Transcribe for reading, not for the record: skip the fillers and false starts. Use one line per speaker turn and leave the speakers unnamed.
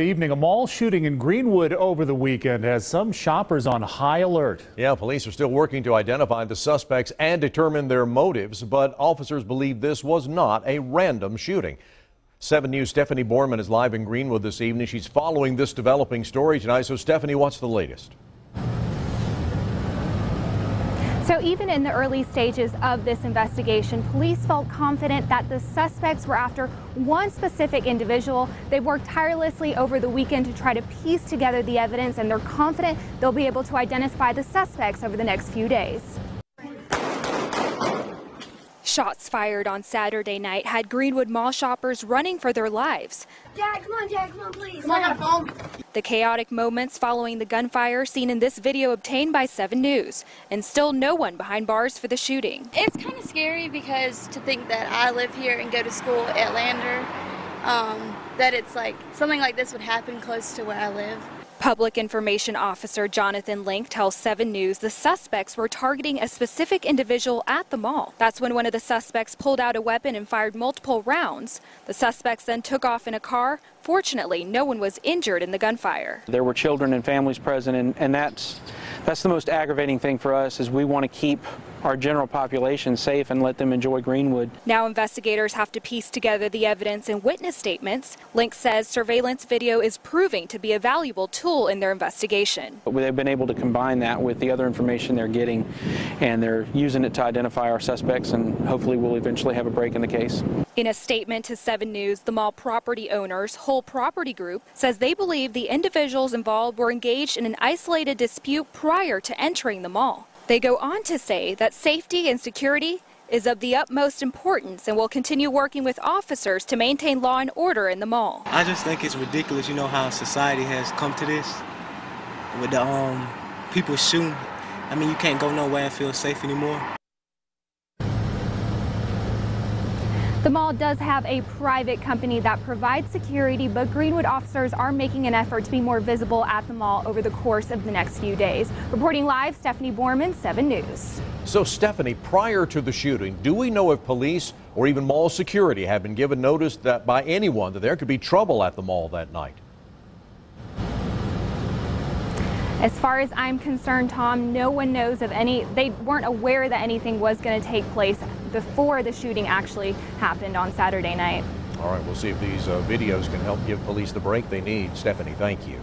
Evening, a mall shooting in Greenwood over the weekend has some shoppers on high alert.
Yeah, police are still working to identify the suspects and determine their motives, but officers believe this was not a random shooting. 7 News' Stephanie Borman is live in Greenwood this evening. She's following this developing story tonight. So, Stephanie, what's the latest?
So even in the early stages of this investigation, police felt confident that the suspects were after one specific individual. They've worked tirelessly over the weekend to try to piece together the evidence, and they're confident they'll be able to identify the suspects over the next few days. Shots fired on Saturday night had Greenwood Mall shoppers running for their lives.
Dad, come on, please. Come on, I got a phone.
The chaotic moments following the gunfire seen in this video obtained by 7 News, and still no one behind bars for the shooting.
It's kind of scary because to think that I live here and go to school at Lander, that it's like something like this would happen close to where I live.
Public Information Officer Jonathan Link tells 7 News the suspects were targeting a specific individual at the mall. That's when one of the suspects pulled out a weapon and fired multiple rounds. The suspects then took off in a car. Fortunately, no one was injured in the gunfire.
There were children and families present, and that's the most aggravating thing for us, is we want to keep our general population safe and let them enjoy Greenwood.
Now investigators have to piece together the evidence and witness statements. Link says surveillance video is proving to be a valuable tool in their investigation.
They've been able to combine that with the other information they're getting, and they're using it to identify our suspects, and hopefully we'll eventually have a break in the case.
In a statement to 7 News, the mall property owners, Whole Property Group, says they believe the individuals involved were engaged in an isolated dispute prior to entering the mall. They go on to say that safety and security is of the utmost importance and will continue working with officers to maintain law and order in the mall.
I just think it's ridiculous, how society has come to this with the people shooting. I mean, you can't go nowhere and feel safe anymore.
The mall does have a private company that provides security, but Greenwood officers are making an effort to be more visible at the mall over the course of the next few days. Reporting live, Stephanie Borman, 7 News.
So, Stephanie, prior to the shooting, do we know if police or even mall security have been given notice that by anyone that there could be trouble at the mall that night?
As far as I'm concerned, Tom, no one knows of any. They weren't aware that anything was going to take place before the shooting actually happened on Saturday night.
All right, we'll see if these videos can help give police the break they need. Stephanie, thank you.